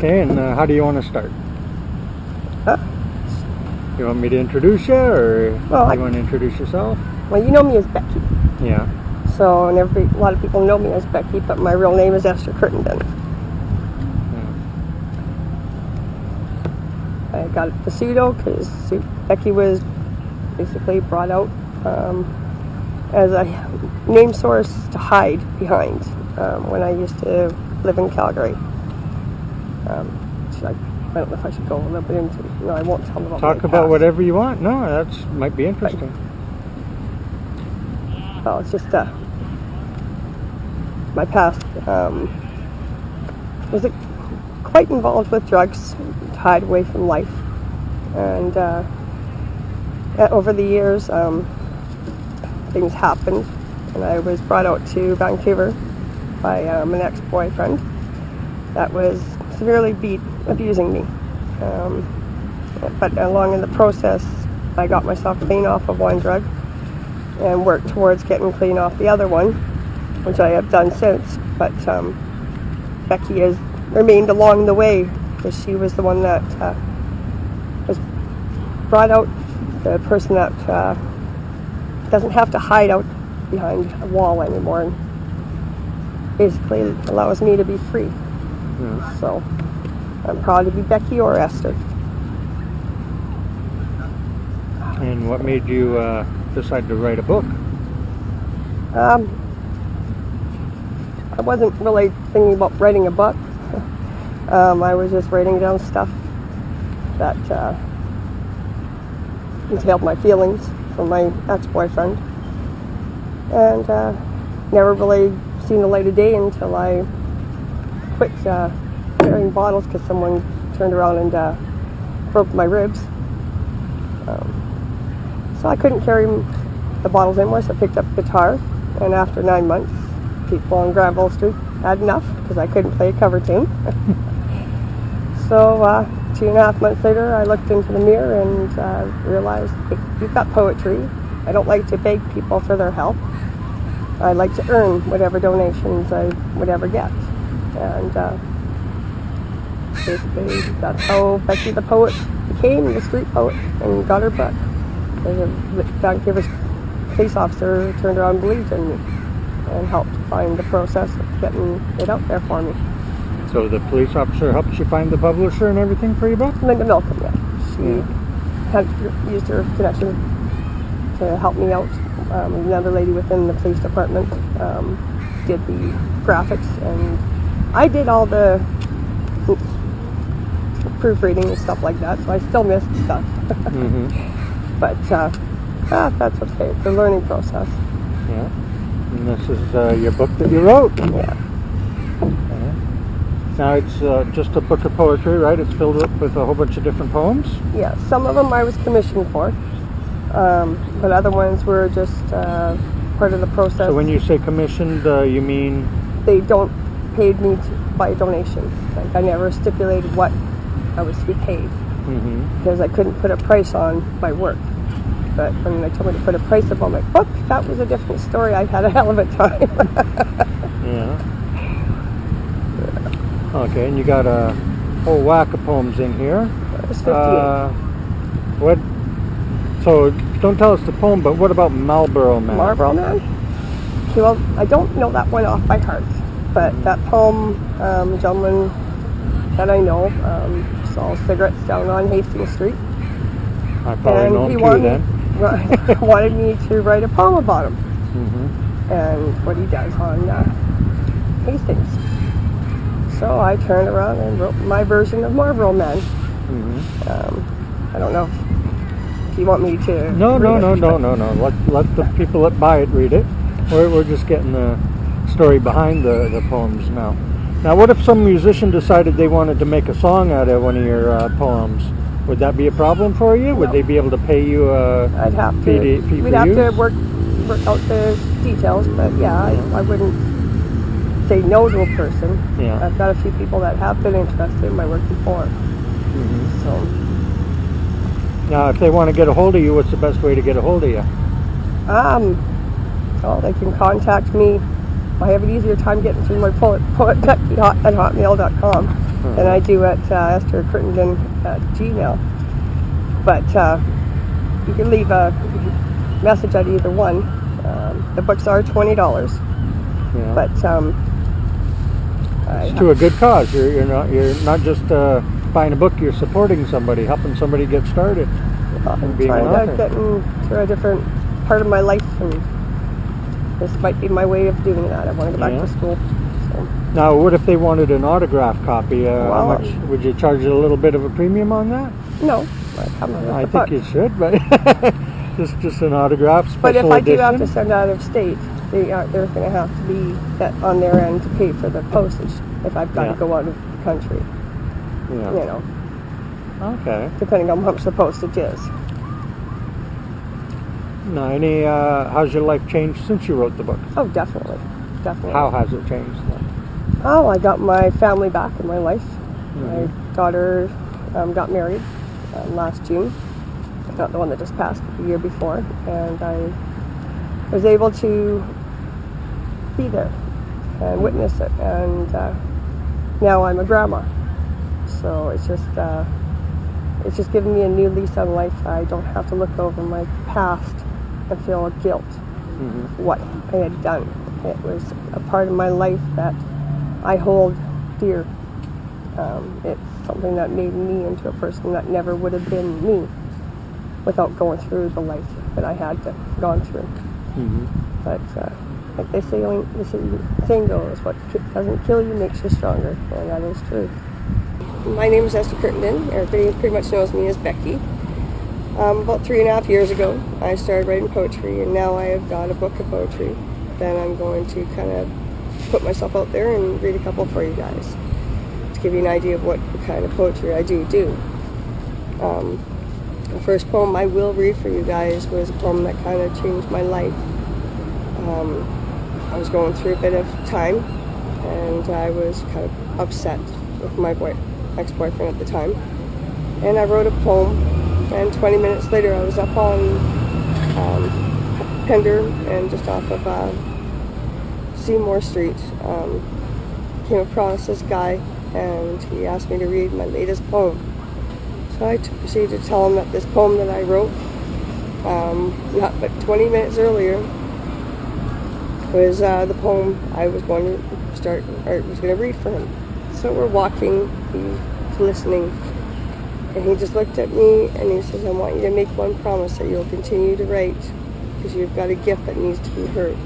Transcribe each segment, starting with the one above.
Okay, and how do you want to start? Huh? You want me to introduce you, or Well, you want to introduce yourself? Well, you know me as Becky. Yeah. So, and a lot of people know me as Becky, but my real name is Esther Crittenden. Yeah. I got the pseudo because Becky was basically brought out as a name source to hide behind when I used to live in Calgary. I don't know if I should go a little bit into. No, I won't tell them about. Talk about whatever you want. No, that's might be interesting. Well, it's just my past was quite involved with drugs to hide away from life, and over the years things happened, and I was brought out to Vancouver by an ex-boyfriend that was severely abusing me. But along in the process, I got myself clean off of one drug and worked towards getting clean off the other one, which I have done since. But Becky has remained along the way because she was the one that was brought out, the person that doesn't have to hide out behind a wall anymore, and basically allows me to be free. Yeah. So I'm proud to be Becky or Esther. And what made you decide to write a book? I wasn't really thinking about writing a book. I was just writing down stuff that entailed my feelings from my ex-boyfriend, and never really seen the light of day until I quit carrying bottles because someone turned around and broke my ribs. So I couldn't carry the bottles anymore, so I picked up a guitar, and after 9 months, people on Granville Street had enough because I couldn't play a cover tune. So 2.5 months later, I looked into the mirror and realized, hey, you've got poetry. I don't like to beg people for their help. I like to earn whatever donations I would ever get. And basically, that's how Becky the poet became the street poet and got her book. The Vancouver police officer turned around and believed in me and helped find the process of getting it out there for me. So the police officer helped you find the publisher and everything for your book? Linda Milcom, yeah. She had used her connection to help me out. Another lady within the police department did the graphics, and I did all the proofreading and stuff like that, so I still missed stuff. Mm-hmm. But that's okay. It's a learning process. Yeah. And this is your book that you wrote? Yeah. Okay. Now it's just a book of poetry, right? It's filled up with a whole bunch of different poems? Yeah. Some of them I was commissioned for, but other ones were just part of the process. So when you say commissioned, you mean? They don't pay me by donation. Like I never stipulated what I was to be paid. Mm-hmm. Because I couldn't put a price on my work. But when they told me to put a price up on my book, that was a different story. I had a hell of a time. Yeah. Okay, and you got a whole whack of poems in here. There's 58. What? So don't tell us the poem, but what about Marlboro Man? Marlboro Man? Okay, well, I don't know that one off by heart. But that poem, a gentleman that I know, sold cigarettes down on Hastings Street. I probably know him too then. Wanted me to write a poem about him. Mm-hmm. And what he does on Hastings. So I turned around and wrote my version of Marlboro Man. Mm-hmm. I don't know if you want me to. No. Let the people that buy it read it. We're just getting the story behind the poems now. Now, what if some musician decided they wanted to make a song out of one of your poems? Would that be a problem for you? Would they be able to pay you I'd have to. We'd have to work out the details, but I wouldn't say no to a person. Yeah. I've got a few people that have been interested in my work before. Mm-hmm. So now, if they want to get a hold of you, what's the best way to get a hold of you? Well, they can contact me. I have an easier time getting through my poet Becky at hotmail.com. than I do at esthercrittenden@gmail. But you can leave a message at either one. The books are $20, Yeah. but It's to a good cause. You're not just buying a book. You're supporting somebody, helping somebody get started. I'm being an trying to author. get into a different part of my life, and this might be my way of doing that. I want to go back Yeah. to school. So. Now, what if they wanted an autograph copy? How Well, much would you charge a little bit of a premium on that? No, I come with I the think book. you should, but just an autograph special But if I do edition. have to send out of state, there's going to have to be that on their end to pay for the postage if I've got Yeah. to go out of the country. Yeah. You know, Okay. depending on how much the postage is. Now, how's your life changed since you wrote the book? Oh, definitely. How has it changed? Oh, I got my family back in my life. Mhm. My daughter got married last June. Not the one that just passed, the year before. And I was able to be there and witness it. And now I'm a grandma. So it's just given me a new lease on life. I don't have to look over my past and feel guilt Mm-hmm. what I had done. It was a part of my life that I hold dear. It's something that made me into a person that never would have been me without going through the life that I had gone through. Mm-hmm. But like the saying goes, what doesn't kill you makes you stronger, and that is true. My name is Esther Crittenden. Everybody pretty much knows me as Becky. About 3.5 years ago, I started writing poetry, and now I have got a book of poetry. Then I'm going to kind of put myself out there and read a couple for you guys to give you an idea of what kind of poetry I do. The first poem I will read for you guys was a poem that kind of changed my life. I was going through a bit of time, and I was kind of upset with my ex-boyfriend at the time. And I wrote a poem, and 20 minutes later I was up on Pender and just off of Seymour Street. Came across this guy, and he asked me to read my latest poem. So I proceeded to tell him that this poem that I wrote, not but 20 minutes earlier, was the poem I was going to read for him. So we're walking, he's listening, and he just looked at me and he says, I want you to make one promise that you'll continue to write, because you've got a gift that needs to be heard.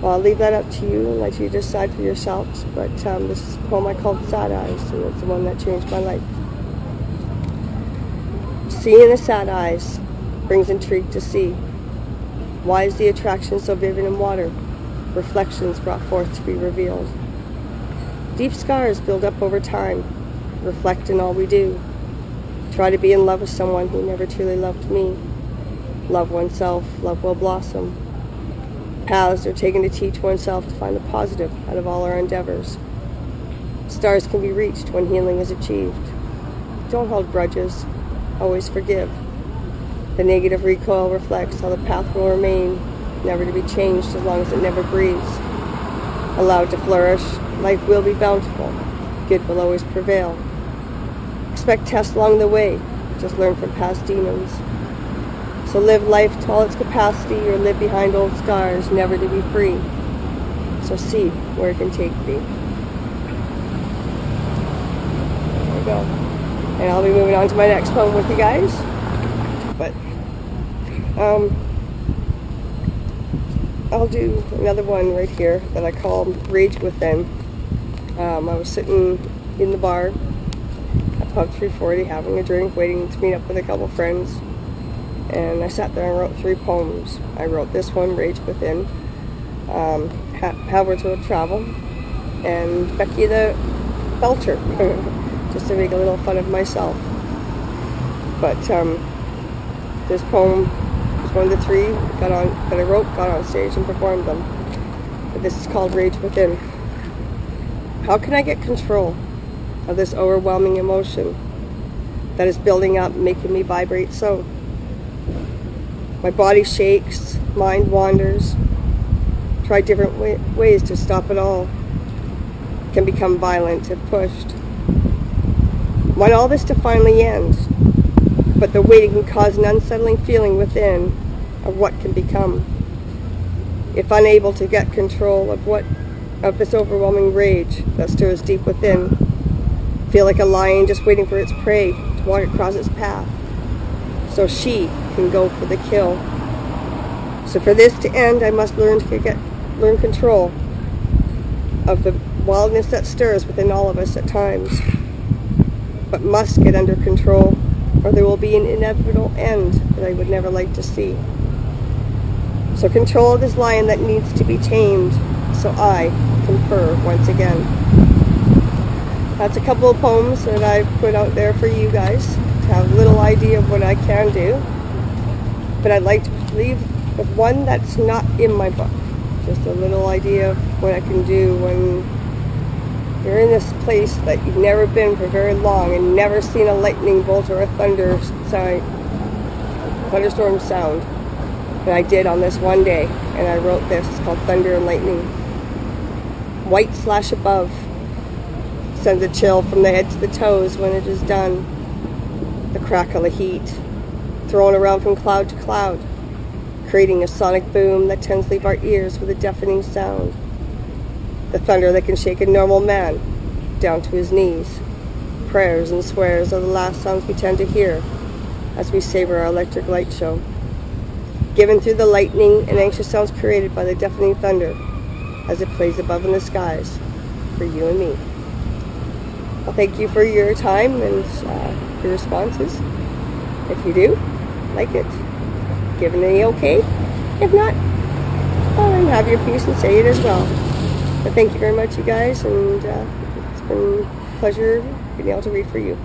Well, I'll leave that up to you and let you decide for yourselves, but this is a poem I called Sad Eyes, and it's the one that changed my life. Seeing the sad eyes brings intrigue to see. Why is the attraction so vivid in water? Reflections brought forth to be revealed. Deep scars build up over time, reflect in all we do. Try to be in love with someone who never truly loved me. Love oneself, love will blossom. Paths are taken to teach oneself to find the positive out of all our endeavors. Stars can be reached when healing is achieved. Don't hold grudges, always forgive. The negative recoil reflects how the path will remain, never to be changed as long as it never breathes. Allowed to flourish, life will be bountiful. Good will always prevail. Expect tests along the way, just learn from past demons. So live life to all its capacity, or live behind old scars, never to be free. So see where it can take thee. There we go. And I'll be moving on to my next poem with you guys. But I'll do another one right here that I call Rage Within. I was sitting in the bar at Pub 340 having a drink, waiting to meet up with a couple friends. And I sat there and wrote 3 poems. I wrote this one, Rage Within, Halbert to Travel, and Becky the Belcher, just to make a little fun of myself. But this poem was one of the 3 that I wrote, got on stage and performed them. But this is called Rage Within. How can I get control of this overwhelming emotion that is building up, making me vibrate so? My body shakes, mind wanders. Try different ways to stop it all. Can become violent if pushed. want all this to finally end, but the waiting can cause an unsettling feeling within of what can become. If unable to get control of this overwhelming rage that stirs deep within, feel like a lion just waiting for its prey to walk across its path, so she can go for the kill. So for this to end, I must learn control of the wildness that stirs within all of us at times, but must get under control, or there will be an inevitable end that I would never like to see. So control this lion that needs to be tamed, so I can purr once again. That's a couple of poems that I've put out there for you guys to have a little idea of what I can do. But I'd like to leave with one that's not in my book. Just a little idea of what I can do when you're in this place that you've never been for very long and never seen a lightning bolt or a thunderstorm sound. And I did on this one day, and I wrote this. It's called Thunder and Lightning. White slash above sends a chill from the head to the toes when it is done. The crackle of heat thrown around from cloud to cloud, creating a sonic boom that tends to leave our ears with a deafening sound. The thunder that can shake a normal man down to his knees. Prayers and swears are the last sounds we tend to hear as we savor our electric light show, given through the lightning and anxious sounds created by the deafening thunder as it plays above in the skies for you and me. Well, thank you for your time and your responses. If you do like it, give it an okay. If not, well, then have your piece and say it as well. But thank you very much, you guys, and it's been a pleasure being able to read for you.